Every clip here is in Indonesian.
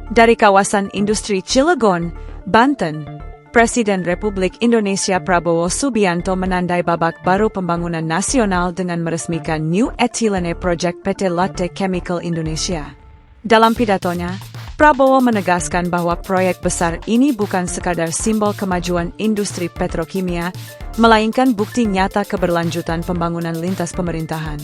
Dari kawasan industri Cilegon, Banten, Presiden Republik Indonesia Prabowo Subianto menandai babak baru pembangunan nasional dengan meresmikan New Ethylene Project PT Lotte Chemical Indonesia. Dalam pidatonya, Prabowo menegaskan bahwa proyek besar ini bukan sekadar simbol kemajuan industri petrokimia, melainkan bukti nyata keberlanjutan pembangunan lintas pemerintahan.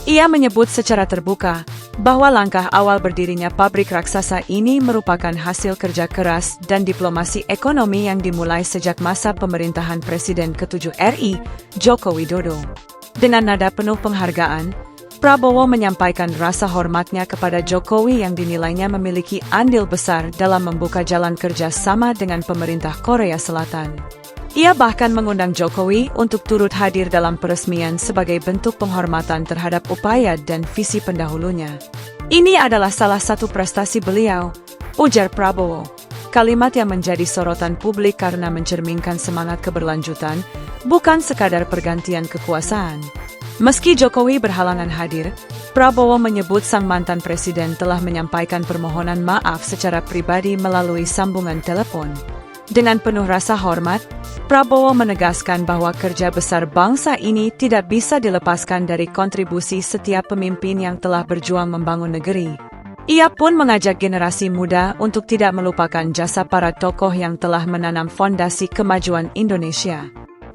Ia menyebut secara terbuka bahwa langkah awal berdirinya pabrik raksasa ini merupakan hasil kerja keras dan diplomasi ekonomi yang dimulai sejak masa pemerintahan Presiden ke-7 RI, Joko Widodo. Dengan nada penuh penghargaan, Prabowo menyampaikan rasa hormatnya kepada Jokowi yang dinilainya memiliki andil besar dalam membuka jalan kerja sama dengan pemerintah Korea Selatan. Ia bahkan mengundang Jokowi untuk turut hadir dalam peresmian sebagai bentuk penghormatan terhadap upaya dan visi pendahulunya. Ini adalah salah satu prestasi beliau, ujar Prabowo. Kalimat yang menjadi sorotan publik karena mencerminkan semangat keberlanjutan, bukan sekadar pergantian kekuasaan. Meski Jokowi berhalangan hadir, Prabowo menyebut sang mantan presiden telah menyampaikan permohonan maaf secara pribadi melalui sambungan telepon. Dengan penuh rasa hormat, Prabowo menegaskan bahwa kerja besar bangsa ini tidak bisa dilepaskan dari kontribusi setiap pemimpin yang telah berjuang membangun negeri. Ia pun mengajak generasi muda untuk tidak melupakan jasa para tokoh yang telah menanam fondasi kemajuan Indonesia.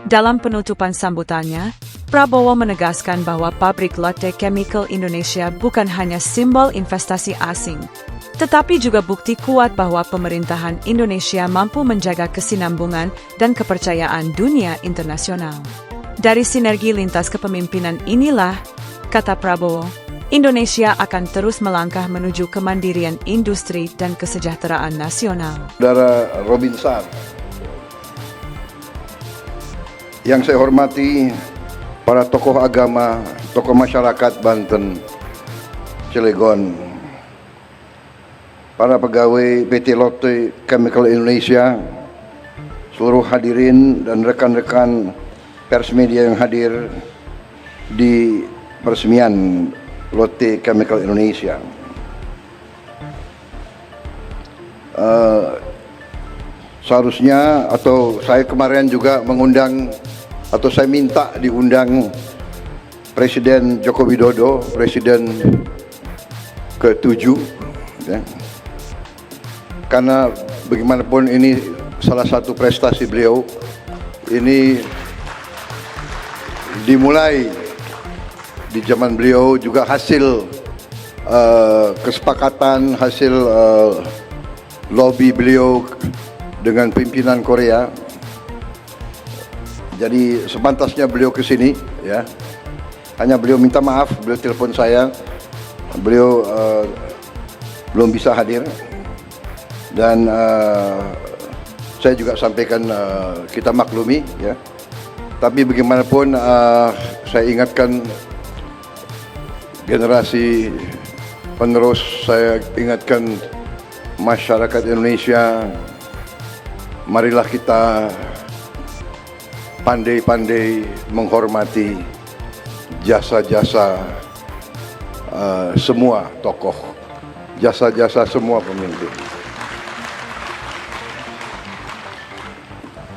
Dalam penutupan sambutannya, Prabowo menegaskan bahwa pabrik Lotte Chemical Indonesia bukan hanya simbol investasi asing, tetapi juga bukti kuat bahwa pemerintahan Indonesia mampu menjaga kesinambungan dan kepercayaan dunia internasional. Dari sinergi lintas kepemimpinan inilah, kata Prabowo, Indonesia akan terus melangkah menuju kemandirian industri dan kesejahteraan nasional. Saudara Robin Sarr, yang saya hormati, para tokoh agama, tokoh masyarakat Banten, Cilegon, para pegawai PT Lotte Chemical Indonesia, seluruh hadirin dan rekan-rekan pers media yang hadir di peresmian Lotte Chemical Indonesia. Seharusnya atau saya kemarin juga mengundang atau saya minta diundang Presiden Joko Widodo, Presiden ke-7, ya. Karena bagaimanapun ini salah satu prestasi beliau. Ini dimulai di zaman beliau, juga hasil kesepakatan, hasil lobby beliau dengan pimpinan Korea. Jadi sepantasnya beliau ke sini, ya. Hanya beliau minta maaf, beliau telepon saya, beliau belum bisa hadir. Dan saya juga sampaikan kita maklumi, ya. Tapi bagaimanapun saya ingatkan generasi penerus, saya ingatkan masyarakat Indonesia, marilah kita pandai-pandai menghormati jasa-jasa semua tokoh, jasa-jasa semua pemimpin.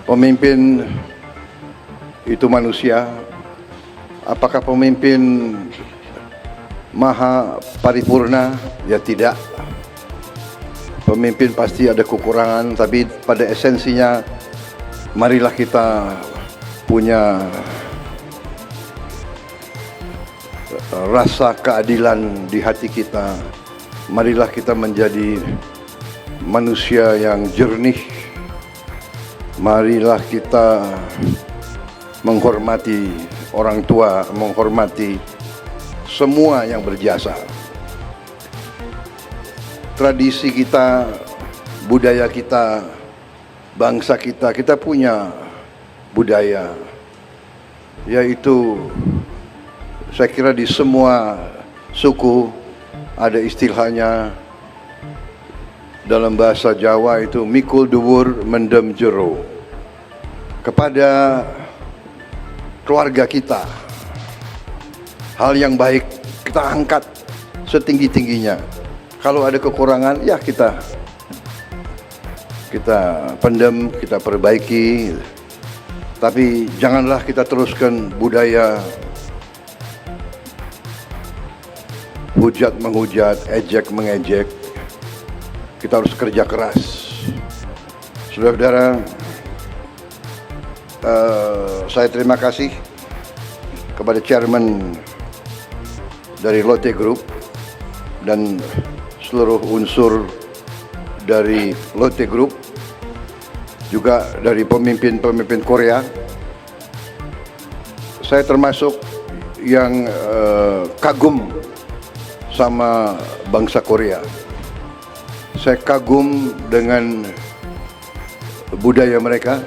Pemimpin itu manusia. Apakah pemimpin maha paripurna? Ya tidak. Pemimpin pasti ada kekurangan, tapi pada esensinya marilah kita punya rasa keadilan di hati kita. Marilah kita menjadi manusia yang jernih. Marilah kita menghormati orang tua, menghormati semua yang berjasa. Tradisi kita, budaya kita, bangsa kita, kita punya budaya, yaitu saya kira di semua suku ada istilahnya, dalam bahasa Jawa itu mikul dhuwur mendem jero. Kepada keluarga kita, hal yang baik kita angkat setinggi-tingginya. Kalau ada kekurangan, ya kita kita pendam, kita perbaiki. Tapi janganlah kita teruskan budaya hujat menghujat, ejek mengejek. Kita harus kerja keras. Saudara-saudara, saya terima kasih kepada chairman dari Lotte Group dan seluruh unsur dari Lotte Group, juga dari pemimpin-pemimpin Korea. Saya termasuk yang kagum sama bangsa Korea. Saya kagum dengan budaya mereka.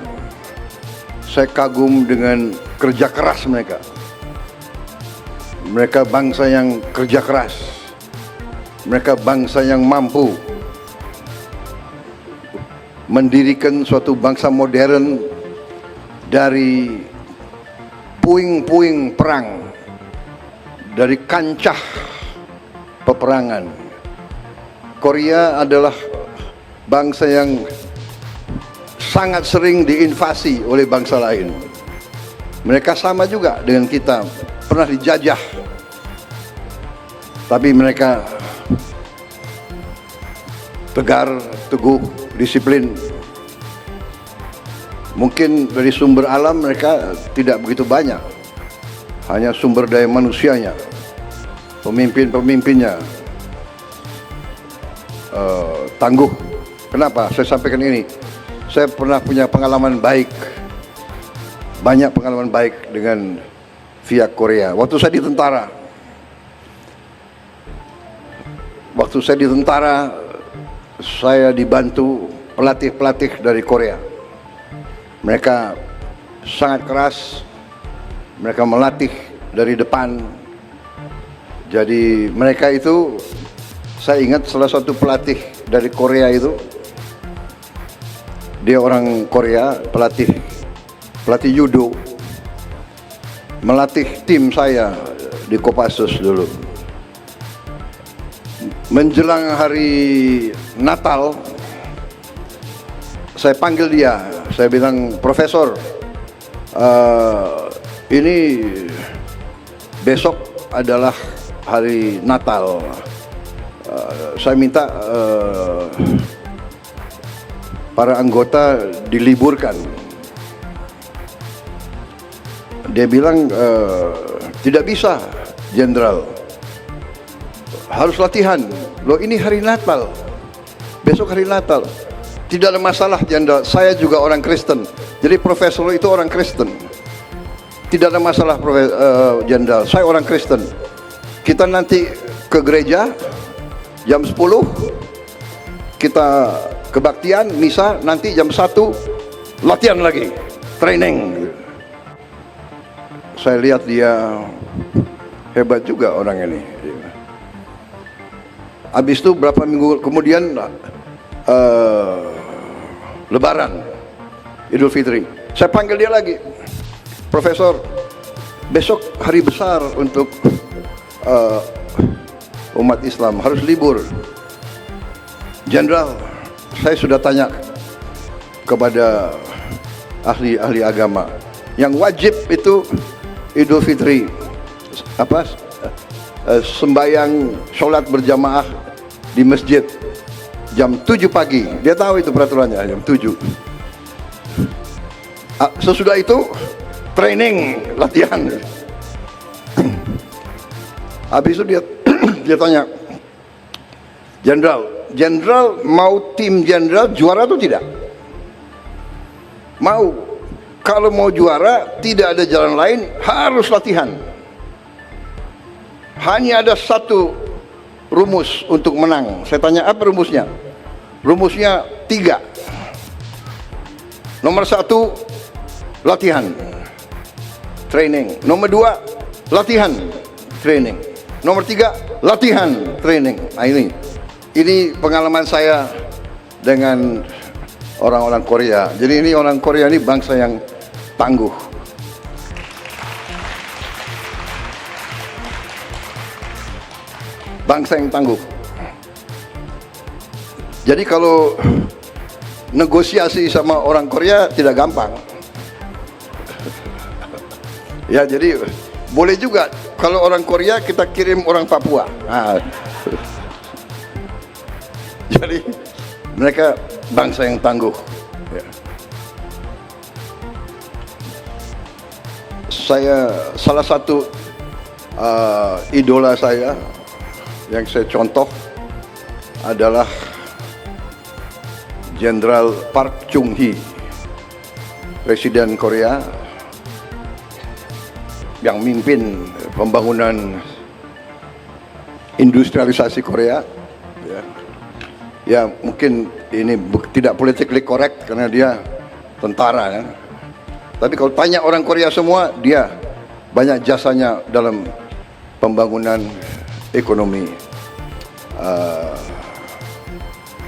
Saya kagum dengan kerja keras mereka. Mereka bangsa yang kerja keras. Mereka bangsa yang mampu mendirikan suatu bangsa modern dari puing-puing perang, dari kancah peperangan. Korea adalah bangsa yang sangat sering diinvasi oleh bangsa lain. Mereka sama juga dengan kita, pernah dijajah. Tapi mereka tegar, teguh, disiplin. Mungkin dari sumber alam mereka tidak begitu banyak, hanya sumber daya manusianya, pemimpin-pemimpinnya tangguh. Kenapa saya sampaikan ini? Saya pernah punya pengalaman baik, banyak pengalaman baik dengan pihak Korea. Waktu saya di tentara, saya dibantu pelatih-pelatih dari Korea. Mereka sangat keras, mereka melatih dari depan. Jadi mereka itu, saya ingat salah satu pelatih dari Korea itu, dia orang Korea, pelatih judo, melatih tim saya di Kopassus dulu. Menjelang hari Natal, saya panggil dia, saya bilang, "Profesor, ini besok adalah hari Natal. Saya minta para anggota diliburkan." Dia bilang, "Tidak bisa, Jenderal. Harus latihan. Loh, ini hari Natal. Besok hari Natal." "Tidak ada masalah, Jenderal. Saya juga orang Kristen." Jadi profesor itu orang Kristen. "Tidak ada masalah, Jenderal. Saya orang Kristen. Kita nanti ke gereja jam 10. Kita kebaktian, misa, nanti jam 1 latihan lagi, training." Saya lihat dia hebat juga orang ini. Habis itu berapa minggu kemudian Lebaran, Idul Fitri, saya panggil dia lagi, "Profesor, besok hari besar untuk umat Islam, harus libur." "Jenderal, saya sudah tanya kepada ahli agama, yang wajib itu Idul Fitri, sembahyang sholat berjamaah di masjid jam 7 pagi. Dia tahu itu peraturannya, jam 7. Sesudah itu training, latihan. Habis itu dia tanya, Jenderal mau tim Jenderal juara atau tidak?" "Mau. Kalau mau juara, tidak ada jalan lain, harus latihan. Hanya ada satu rumus untuk menang." Saya tanya, "Apa rumusnya?" "Rumusnya 3. Nomor 1, latihan, training. Nomor 2, latihan, training. Nomor 3, latihan, training." Nah, ini pengalaman saya dengan orang-orang Korea. Jadi ini orang Korea ini bangsa yang tangguh. Bangsa yang tangguh. Jadi kalau negosiasi sama orang Korea tidak gampang. Ya, jadi boleh juga kalau orang Korea kita kirim orang Papua. Nah, jadi mereka bangsa yang tangguh. Ya. Salah satu idola saya yang saya contoh adalah Jenderal Park Chung-hee, Presiden Korea yang mimpin pembangunan industrialisasi Korea. Ya mungkin ini tidak politically correct karena dia tentara ya. Tapi kalau tanya orang Korea semua, dia banyak jasanya dalam pembangunan ekonomi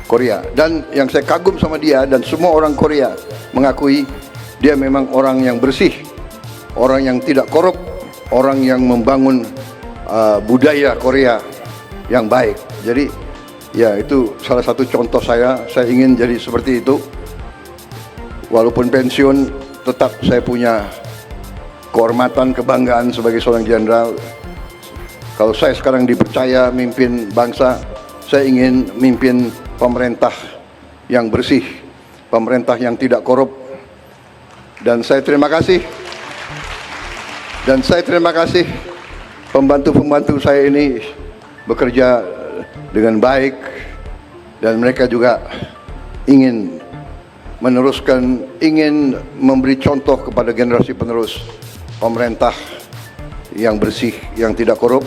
Korea. Dan yang saya kagum sama dia dan semua orang Korea mengakui dia memang orang yang bersih, orang yang tidak korup, orang yang membangun budaya Korea yang baik. Jadi ya itu salah satu contoh saya ingin jadi seperti itu. Walaupun pensiun, tetap saya punya kehormatan, kebanggaan sebagai seorang jenderal. Kalau saya sekarang dipercaya mimpin bangsa, saya ingin mimpin pemerintah yang bersih, pemerintah yang tidak korup. Dan saya terima kasih. Dan saya terima kasih pembantu-pembantu saya ini bekerja dengan baik dan mereka juga ingin meneruskan, ingin memberi contoh kepada generasi penerus pemerintah yang bersih, yang tidak korup,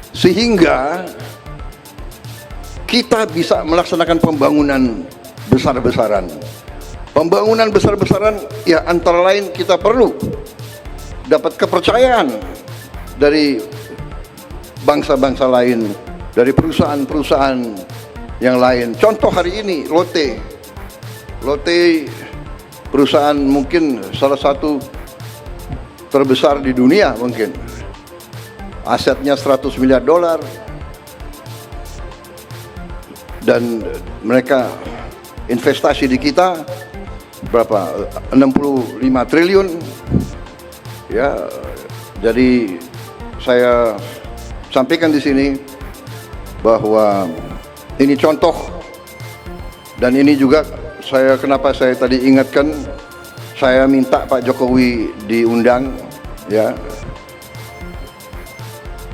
sehingga kita bisa melaksanakan pembangunan besar-besaran. Pembangunan besar-besaran ya antara lain kita perlu dapat kepercayaan dari bangsa-bangsa lain, dari perusahaan-perusahaan yang lain. Contoh hari ini Lotte perusahaan mungkin salah satu terbesar di dunia mungkin. Asetnya $100 miliar dan mereka investasi di kita berapa? 65 triliun. Ya, jadi saya sampaikan di sini bahwa ini contoh dan ini juga kenapa saya tadi ingatkan, saya minta Pak Jokowi diundang ya.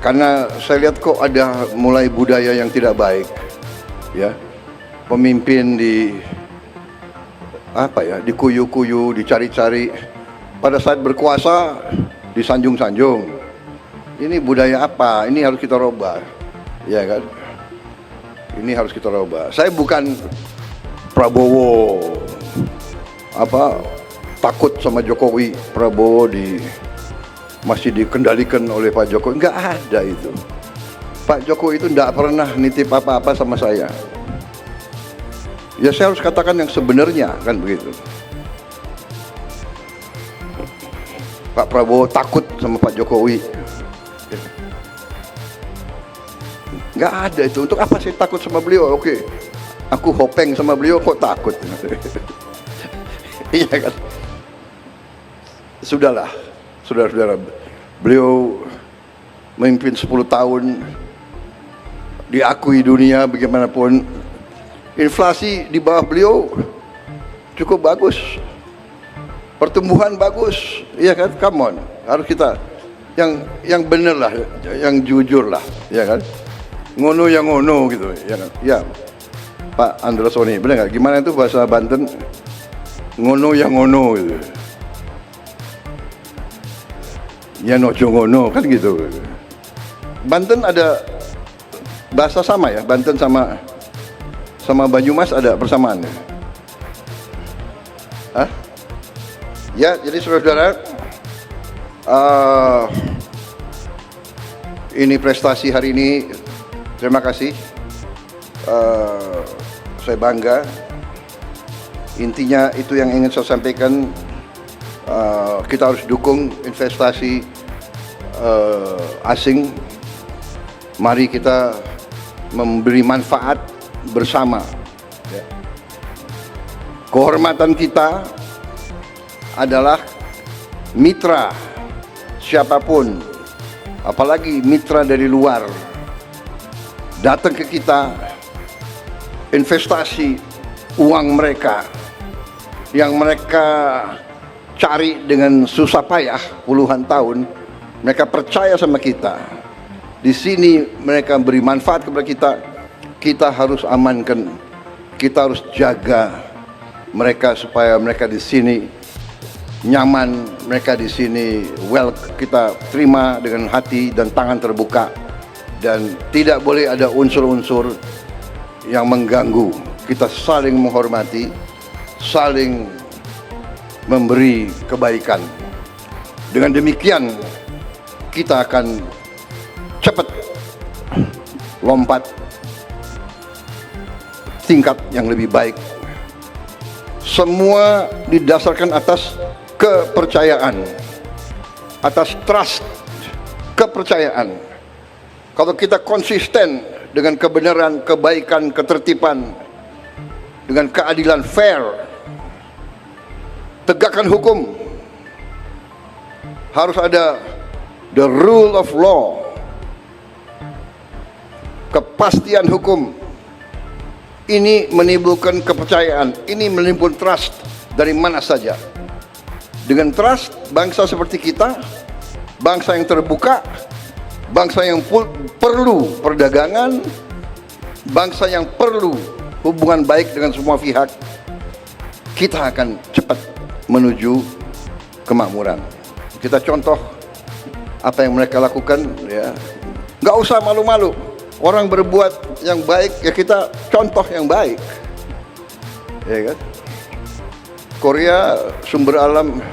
Karena saya lihat kok ada mulai budaya yang tidak baik. Ya. Pemimpin dikuyu-kuyu, dicari-cari. Pada saat berkuasa disanjung-sanjung. Ini budaya apa? Ini harus kita rubah. Ya kan? Ini harus kita rubah. Saya bukan Prabowo takut sama Jokowi. Prabowo masih dikendalikan oleh Pak Jokowi. Enggak ada itu. Pak Jokowi itu enggak pernah nitip apa-apa sama saya. Ya saya harus katakan yang sebenarnya, kan begitu. Pak Prabowo takut sama Pak Jokowi. Enggak ada itu. Untuk apa saya takut sama beliau? Oke. Aku hopeng sama beliau kok takut. Iya kan? Sudahlah. Saudara-saudara, beliau memimpin 10 tahun, diakui dunia bagaimanapun. Inflasi di bawah beliau cukup bagus, pertumbuhan bagus, iya kan? Come on, harus kita yang bener lah, yang jujur lah, ya kan? Ngono yang ngono gitu, ya kan? Ya, Pak Androsoni, bener nggak? Gimana itu bahasa Banten? Ngono yang ngono gitu. Ya nojo ngono kan gitu. Banten ada bahasa sama ya, Banten sama Banyumas ada persamaan ya. Hah? Ya, jadi saudara-saudara, ini prestasi hari ini, terima kasih. Saya bangga. Intinya itu yang ingin saya sampaikan. Kita harus dukung investasi asing. Mari kita memberi manfaat bersama. Ya. kehormatan kita adalah mitra siapapun, apalagi mitra dari luar, datang ke kita, investasi uang mereka yang mereka cari dengan susah payah puluhan tahun, mereka percaya sama kita. Di sini mereka beri manfaat kepada kita. Kita harus amankan, kita harus jaga mereka supaya mereka di sini nyaman, mereka di sini kita terima dengan hati dan tangan terbuka, dan tidak boleh ada unsur-unsur yang mengganggu. Kita saling menghormati, saling memberi kebaikan. Dengan demikian kita akan cepat lompat tingkat yang lebih baik. Semua didasarkan atas kepercayaan, atas trust, kepercayaan. Kalau kita konsisten dengan kebenaran, kebaikan, ketertiban, dengan keadilan, fair, tegakkan hukum, harus ada the rule of law, kepastian hukum. Ini menimbulkan kepercayaan, ini menimbulkan trust dari mana saja. Dengan trust, bangsa seperti kita, bangsa yang terbuka, bangsa yang perlu perdagangan, bangsa yang perlu hubungan baik dengan semua pihak, kita akan cepat menuju kemakmuran. Kita contoh apa yang mereka lakukan, ya. Nggak usah malu-malu. Orang berbuat yang baik, ya kita contoh yang baik, ya kan? Korea sumber alam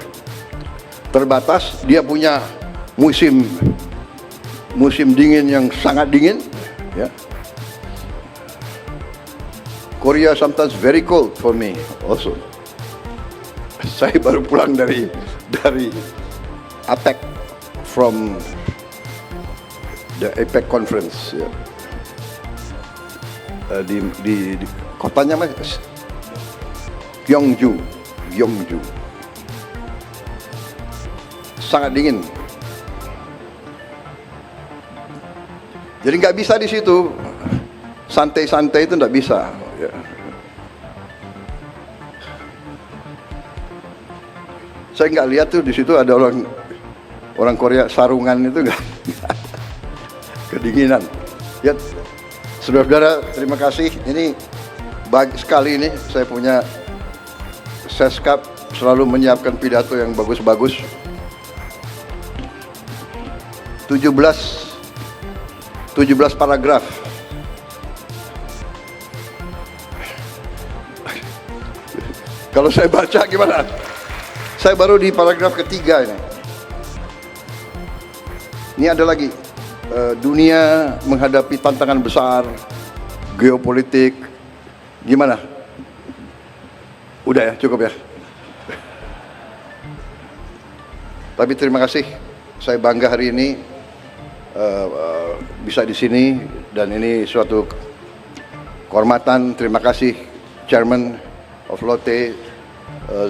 terbatas, dia punya musim dingin yang sangat dingin, ya. Korea sometimes very cold for me also. Saya baru pulang dari APEC, from the APEC conference, ya. Di kotanya mas Gyeongju, sangat dingin. Jadi nggak bisa di situ santai-santai, itu nggak bisa. Ya. Saya nggak lihat tuh di situ ada orang Korea sarungan, itu nggak kedinginan. Ya, saudara-saudara, terima kasih. Ini baik sekali ini, saya punya Seskap selalu menyiapkan pidato yang bagus-bagus. 17 paragraf. Kalau saya baca gimana? Saya baru di paragraf ketiga ini. Ini ada lagi. Dunia menghadapi tantangan besar, geopolitik. Gimana? Udah ya, cukup ya. Tapi terima kasih. Saya bangga hari ini bisa di sini, dan ini suatu kehormatan. Terima kasih Chairman of Lotte,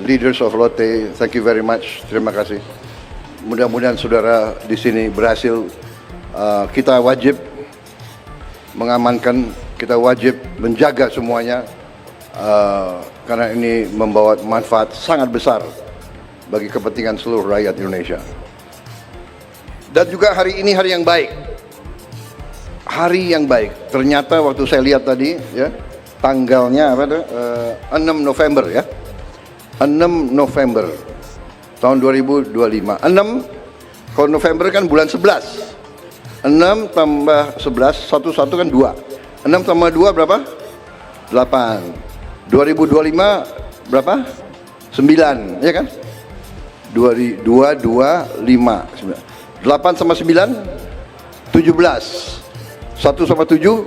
leaders of Lotte. Thank you very much. Terima kasih. Mudah-mudahan saudara di sini berhasil. Kita wajib mengamankan, kita wajib menjaga semuanya, karena ini membawa manfaat sangat besar bagi kepentingan seluruh rakyat Indonesia. Dan juga hari ini hari yang baik. Hari yang baik. Ternyata waktu saya lihat tadi, ya, tanggalnya apa tuh? 6 November ya. 6 November tahun 2025. 6, kalau November kan bulan 11. 6 tambah 11, 1 kan 2. 6 tambah 2 berapa? 8. 2025 berapa? 9, ya kan? 2, 5, 9. 8 sama 9, 17. 1 sama 7,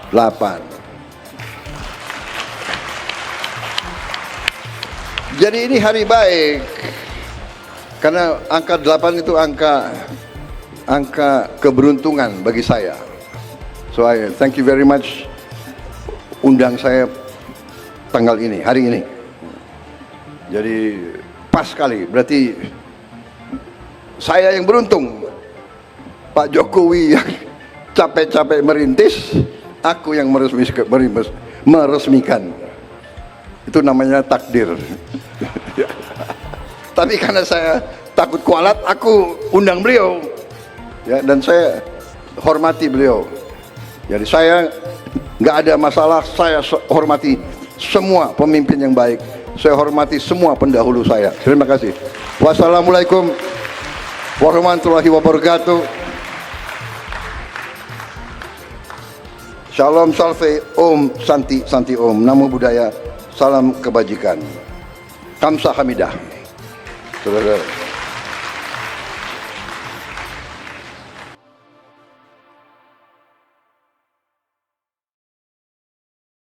8. Jadi ini hari baik. Karena angka 8 itu angka keberuntungan bagi saya. So I thank you very much undang saya tanggal ini, hari ini. Jadi pas sekali. Berarti saya yang beruntung. Pak Jokowi yang capek-capek merintis, aku yang meresmikan. Itu namanya takdir. Tapi karena saya takut kualat, aku undang beliau. Ya, dan saya hormati beliau. Jadi saya nggak ada masalah, saya hormati semua pemimpin yang baik. Saya hormati semua pendahulu saya. Terima kasih. Wassalamualaikum warahmatullahi wabarakatuh. Shalom Salve, Om Santi Santi Om, Namo Buddhaya, salam kebajikan. Kamsahamnida. Saudara.